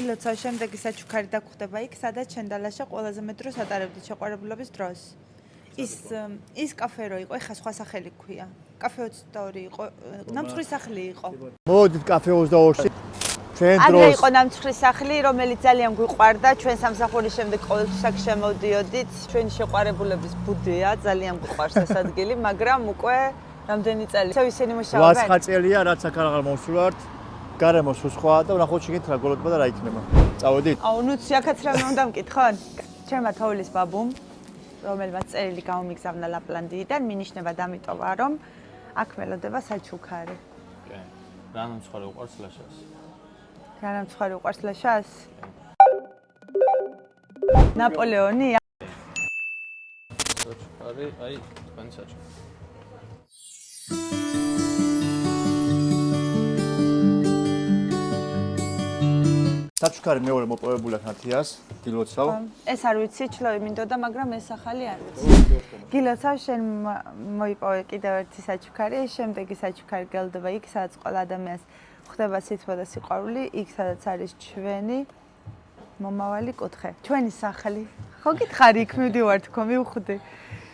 გილოცავ შემდეგი საჩუქარი დაგხვდება იქ, სადაც შენ და ლაშა ყველაზე მეტ დროს ატარებდით შეყვარებულობის დროს. ის კაფე რო იყო, ეხა სხვა სახელი ქვია. კაფე 22 იყო, ნამცხვრის სახლი იყო. მოდით კაფე 22-ში. ჩვენ აგრე დროს იყო ნამცხვრის სახლი, რომელიც ძალიან გვიყვარდა, ჩვენ სამსახურის შემდეგ ყოველთვის აქ შემოვდიოდით. ჩვენი შეყვარებულების ბუდეა, ძალიან გვიყვარს ეს ადგილი, მაგრამ უკვე რამდენი წელი. ისინი მუშაობენ. 8 წელია, რაც აქ აღარ მოვსულართ. გარემო სულ სხვაა და ვნახოთ შეგეთ რა გოლოდება და რა იქნება. წავედით? აუ, ნუ აქაც რამე უნდა მკითხონ. ჩემმა თოვლის ბაბუმ, რომელმაც წერილი გამომიგზავნა ლაპლანდიიდან, მინიშნება დამიტოვა, რომ აქ მელოდება საჩუქარი. კი. რა ნამცხვარი უყვარს ლაშას? რა ნამცხვარი უყვარს ლაშას? ნაპოლეონი? საჩუქარი, აი, თქვენი საჩუქარი. საჩუქარი მეორე მოპოვებული ნათიას, გილოცავ. ეს არ ვიცი, ჩლოვი მინდოდა, მაგრამ ეს ახალი არ ვიცი. გილოცავ, შენ მოიპოვე კიდევ ერთი საჩუქარი, შემდეგი საჩუქარი გელდება იქ, სადაც ყველა ადამიანს ხდება სითბო და სიყვარული, იქ სადაც არის ჩვენი მომავალი კუთხე. ჩვენი სახლი. ხო გითხარი, იქ მივდივარ თქო, მივხვდი.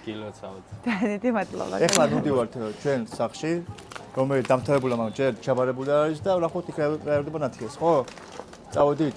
გილოცავთ. დიდი მადლობა. ეხლა მივდივართ ჩვენ სახლში, რომელიც დამთავრებულა, მაგრამ ჯერ ჩაბარებული არის და ვნახოთ იქ რა ერდება ნათიას, ხო? წავედით.